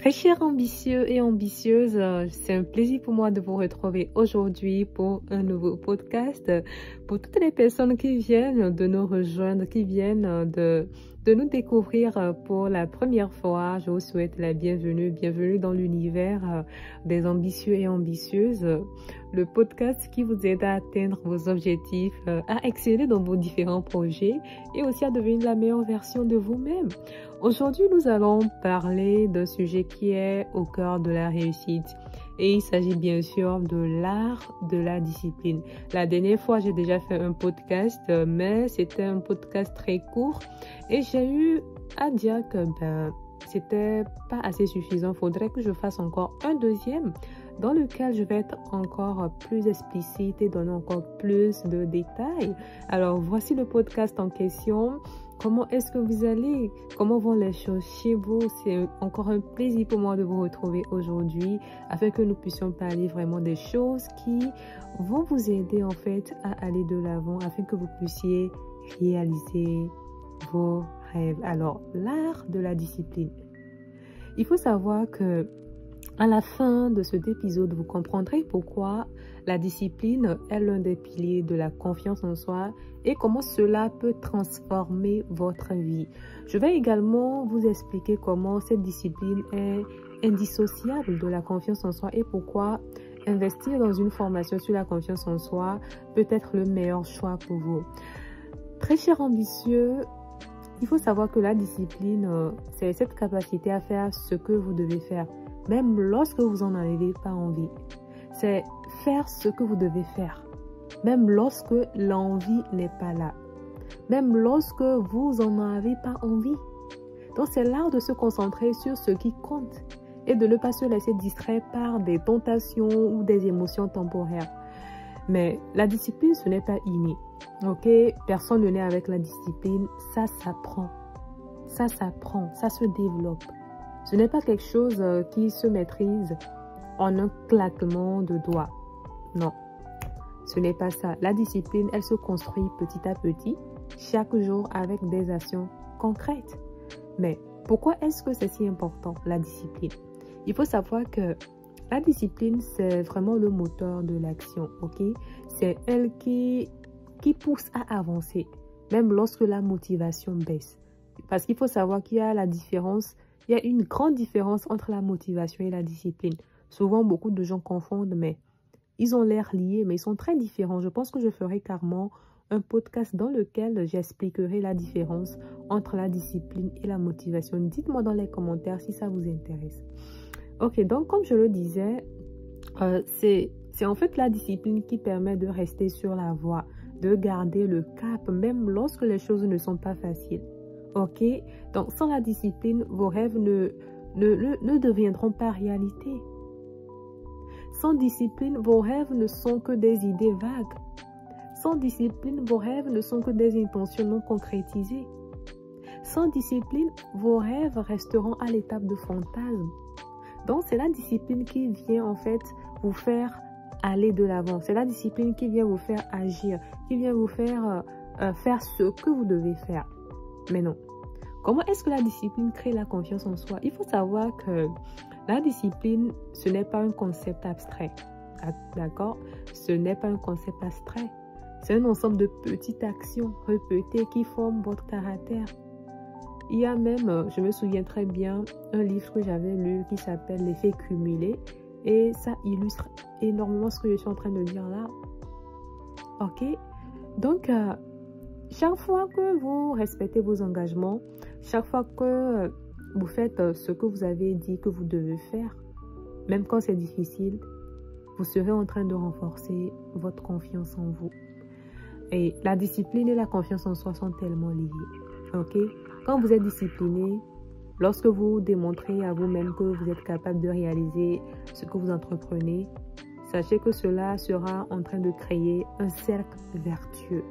Très chers ambitieux et ambitieuses, c'est un plaisir pour moi de vous retrouver aujourd'hui pour un nouveau podcast. Pour toutes les personnes qui viennent de nous rejoindre, qui viennent de nous découvrir pour la première fois, je vous souhaite la bienvenue. Bienvenue dans l'univers des ambitieux et ambitieuses. Le podcast qui vous aide à atteindre vos objectifs, à exceller dans vos différents projets et aussi à devenir la meilleure version de vous-même. Aujourd'hui, nous allons parler d'un sujet qui est au cœur de la réussite. Et il s'agit bien sûr de l'art de la discipline. La dernière fois, j'ai déjà fait un podcast, mais c'était un podcast très court. Et j'ai eu à dire que c'était pas assez suffisant. Il faudrait que je fasse encore un deuxième dans lequel je vais être encore plus explicite et donner encore plus de détails. Alors, voici le podcast en question. Comment est-ce que vous allez? Comment vont les choses chez vous? C'est encore un plaisir pour moi de vous retrouver aujourd'hui afin que nous puissions parler vraiment des choses qui vont vous aider en fait à aller de l'avant afin que vous puissiez réaliser vos rêves. Alors, l'art de la discipline. Il faut savoir que à la fin de cet épisode, vous comprendrez pourquoi la discipline est l'un des piliers de la confiance en soi et comment cela peut transformer votre vie. Je vais également vous expliquer comment cette discipline est indissociable de la confiance en soi et pourquoi investir dans une formation sur la confiance en soi peut être le meilleur choix pour vous. Très cher ambitieux, il faut savoir que la discipline, c'est cette capacité à faire ce que vous devez faire, même lorsque vous n'en avez pas envie. C'est faire ce que vous devez faire, même lorsque l'envie n'est pas là, même lorsque vous n'en avez pas envie. Donc c'est l'art de se concentrer sur ce qui compte et de ne pas se laisser distraire par des tentations ou des émotions temporaires. Mais la discipline, ce n'est pas inné. Ok, personne ne naît avec la discipline, ça s'apprend. Ça s'apprend, ça se développe. Ce n'est pas quelque chose qui se maîtrise en un claquement de doigts. Non, ce n'est pas ça. La discipline, elle se construit petit à petit, chaque jour avec des actions concrètes. Mais pourquoi est-ce que c'est si important, la discipline? Il faut savoir que la discipline, c'est vraiment le moteur de l'action, ok? C'est elle qui pousse à avancer, même lorsque la motivation baisse. Parce qu'il faut savoir qu'il y a la différence, il y a une grande différence entre la motivation et la discipline. Souvent, beaucoup de gens confondent, mais ils ont l'air liés, mais ils sont très différents. Je pense que je ferai carrément un podcast dans lequel j'expliquerai la différence entre la discipline et la motivation. Dites-moi dans les commentaires si ça vous intéresse. Ok, donc comme je le disais, c'est en fait la discipline qui permet de rester sur la voie, de garder le cap, même lorsque les choses ne sont pas faciles. Ok, donc sans la discipline, vos rêves ne deviendront pas réalité. Sans discipline, vos rêves ne sont que des idées vagues. Sans discipline, vos rêves ne sont que des intentions non concrétisées. Sans discipline, vos rêves resteront à l'étape de fantasme. Donc, c'est la discipline qui vient en fait vous faire aller de l'avant. C'est la discipline qui vient vous faire agir, qui vient vous faire faire ce que vous devez faire. Mais non. Comment est-ce que la discipline crée la confiance en soi? Il faut savoir que la discipline, ce n'est pas un concept abstrait. D'accord? Ce n'est pas un concept abstrait. C'est un ensemble de petites actions répétées qui forment votre caractère. Il y a même, je me souviens très bien, un livre que j'avais lu qui s'appelle L'effet cumulé. Et ça illustre énormément ce que je suis en train de dire là. Ok? Donc, chaque fois que vous respectez vos engagements, chaque fois que vous faites ce que vous avez dit que vous devez faire, même quand c'est difficile, vous serez en train de renforcer votre confiance en vous. Et la discipline et la confiance en soi sont tellement liées. Ok? Quand vous êtes discipliné, lorsque vous démontrez à vous-même que vous êtes capable de réaliser ce que vous entreprenez, sachez que cela sera en train de créer un cercle vertueux.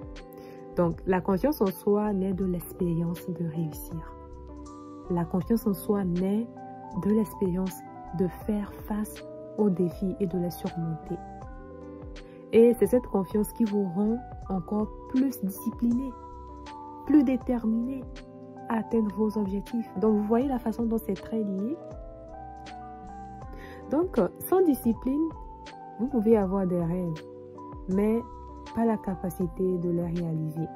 Donc, la confiance en soi naît de l'expérience de réussir. La confiance en soi naît de l'expérience de faire face aux défis et de les surmonter. Et c'est cette confiance qui vous rend encore plus discipliné, plus déterminé à atteindre vos objectifs. Donc, vous voyez la façon dont c'est très lié. Donc, sans discipline, vous pouvez avoir des rêves, mais pas la capacité de les réaliser.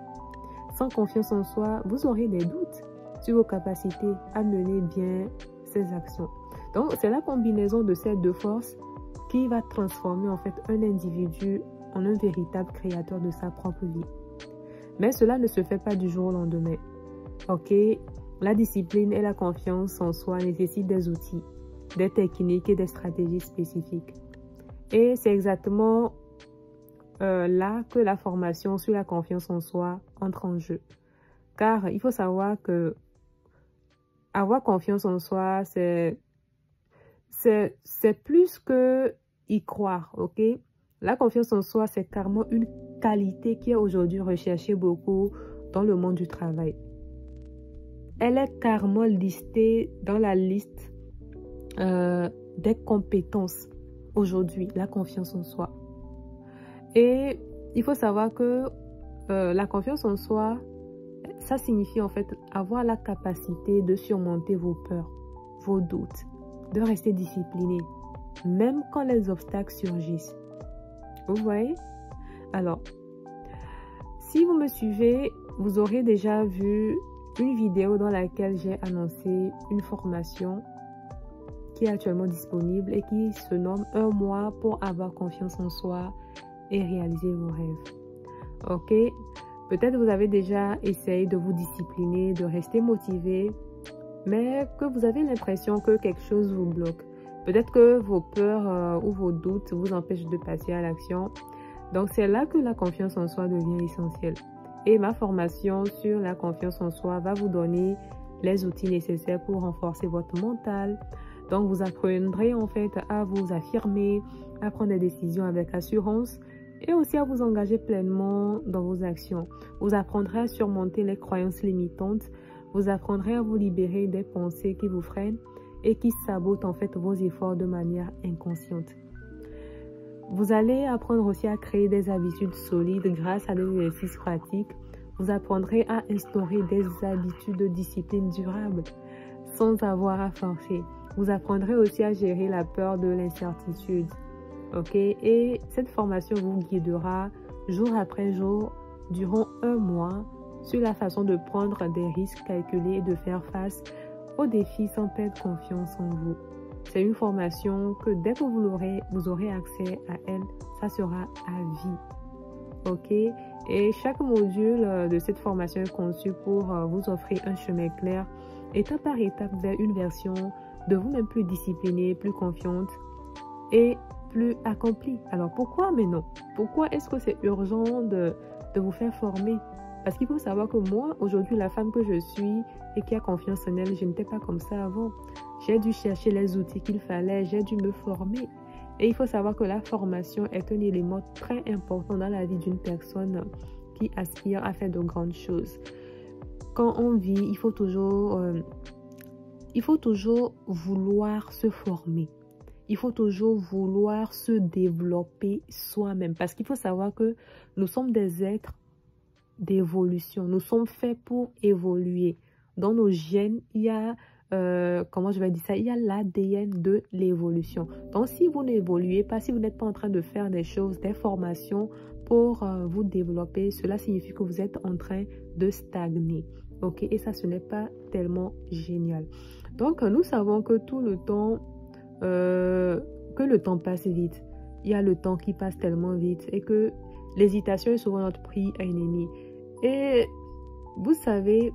Sans confiance en soi, vous aurez des doutes sur vos capacités à mener bien ces actions. Donc, c'est la combinaison de ces deux forces qui va transformer en fait un individu en un véritable créateur de sa propre vie. Mais cela ne se fait pas du jour au lendemain. Ok, la discipline et la confiance en soi nécessitent des outils, des techniques et des stratégies spécifiques. Et c'est exactement là que la formation sur la confiance en soi entre en jeu. Car il faut savoir que avoir confiance en soi, c'est plus que y croire, ok? La confiance en soi, c'est carrément une qualité qui est aujourd'hui recherchée beaucoup dans le monde du travail. Elle est carrément listée dans la liste des compétences aujourd'hui, la confiance en soi. Et il faut savoir que la confiance en soi, ça signifie en fait avoir la capacité de surmonter vos peurs, vos doutes, de rester discipliné, même quand les obstacles surgissent. Vous voyez? Alors, si vous me suivez, vous aurez déjà vu une vidéo dans laquelle j'ai annoncé une formation qui est actuellement disponible et qui se nomme 1 mois pour avoir confiance en soi et réaliser vos rêves. Ok? Peut-être vous avez déjà essayé de vous discipliner, de rester motivé, mais que vous avez l'impression que quelque chose vous bloque. Peut-être que vos peurs ou vos doutes vous empêchent de passer à l'action. Donc, c'est là que la confiance en soi devient essentielle. Et ma formation sur la confiance en soi va vous donner les outils nécessaires pour renforcer votre mental. Donc, vous apprendrez en fait à vous affirmer, à prendre des décisions avec assurance et aussi à vous engager pleinement dans vos actions. Vous apprendrez à surmonter les croyances limitantes. Vous apprendrez à vous libérer des pensées qui vous freinent et qui sabotent en fait vos efforts de manière inconsciente. Vous allez apprendre aussi à créer des habitudes solides grâce à des exercices pratiques. Vous apprendrez à instaurer des habitudes de discipline durable sans avoir à forcer. Vous apprendrez aussi à gérer la peur de l'incertitude. Ok? Et cette formation vous guidera jour après jour durant 1 mois sur la façon de prendre des risques calculés et de faire face aux défis sans perdre confiance en vous. C'est une formation que dès que vous l'aurez, vous aurez accès à elle. Ça sera à vie. Ok? Et chaque module de cette formation est conçu pour vous offrir un chemin clair, étape par étape, vers une version de vous-même plus disciplinée, plus confiante et plus accomplie. Alors pourquoi maintenant? Pourquoi est-ce que c'est urgent de vous faire former? Parce qu'il faut savoir que moi, aujourd'hui, la femme que je suis et qui a confiance en elle, je n'étais pas comme ça avant. J'ai dû chercher les outils qu'il fallait, j'ai dû me former. Et il faut savoir que la formation est un élément très important dans la vie d'une personne qui aspire à faire de grandes choses. Quand on vit, il faut toujours vouloir se former. Il faut toujours vouloir se développer soi-même. Parce qu'il faut savoir que nous sommes des êtres d'évolution. Nous sommes faits pour évoluer. Dans nos gènes, il y a, il y a l'ADN de l'évolution. Donc, si vous n'évoluez pas, si vous n'êtes pas en train de faire des choses, des formations pour vous développer, cela signifie que vous êtes en train de stagner. Ok? Et ça, ce n'est pas tellement génial. Donc, nous savons que que le temps passe vite. Il y a le temps qui passe tellement vite et que l'hésitation est souvent notre prix ennemi. Et vous savez,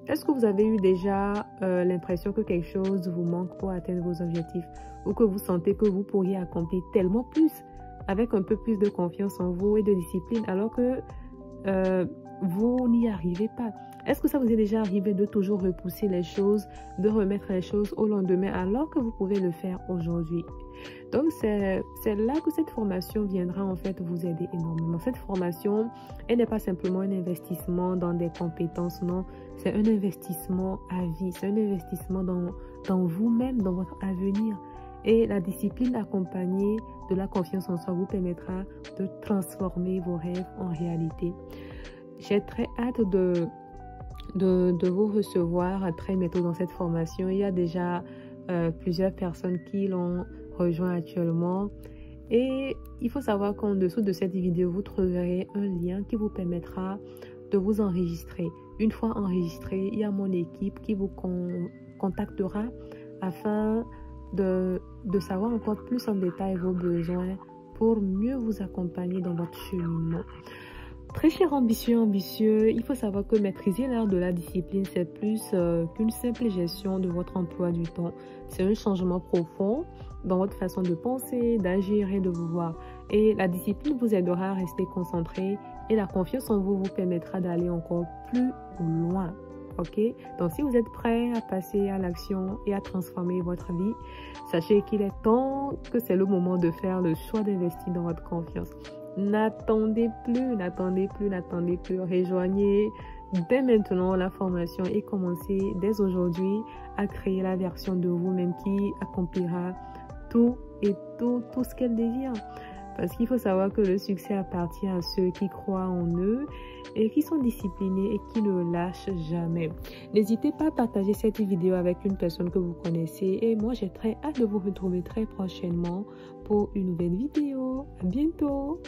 est-ce que vous avez eu déjà l'impression que quelque chose vous manque pour atteindre vos objectifs ou que vous sentez que vous pourriez accomplir tellement plus avec un peu plus de confiance en vous et de discipline alors que vous n'y arrivez pas? Est-ce que ça vous est déjà arrivé de toujours repousser les choses, de remettre les choses au lendemain alors que vous pouvez le faire aujourd'hui? Donc, c'est là que cette formation viendra en fait vous aider énormément. Cette formation, elle n'est pas simplement un investissement dans des compétences, non. C'est un investissement à vie, c'est un investissement dans vous-même, dans votre avenir. Et la discipline accompagnée de la confiance en soi vous permettra de transformer vos rêves en réalité. J'ai très hâte de vous recevoir très bientôt dans cette formation. Il y a déjà plusieurs personnes qui l'ont rejoint actuellement. Et il faut savoir qu'en dessous de cette vidéo, vous trouverez un lien qui vous permettra de vous enregistrer. Une fois enregistré, il y a mon équipe qui vous contactera afin de savoir encore plus en détail vos besoins pour mieux vous accompagner dans votre cheminement. Très cher ambitieux, il faut savoir que maîtriser l'art de la discipline, c'est plus qu'une simple gestion de votre emploi du temps. C'est un changement profond dans votre façon de penser, d'agir et de vous voir. Et la discipline vous aidera à rester concentré et la confiance en vous vous permettra d'aller encore plus loin. Ok? Donc, si vous êtes prêt à passer à l'action et à transformer votre vie, sachez qu'il est temps que c'est le moment de faire le choix d'investir dans votre confiance. N'attendez plus. Rejoignez dès maintenant la formation et commencez dès aujourd'hui à créer la version de vous-même qui accomplira tout ce qu'elle désire. Parce qu'il faut savoir que le succès appartient à ceux qui croient en eux et qui sont disciplinés et qui ne lâchent jamais. N'hésitez pas à partager cette vidéo avec une personne que vous connaissez. Et moi, j'ai très hâte de vous retrouver très prochainement pour une nouvelle vidéo. À bientôt!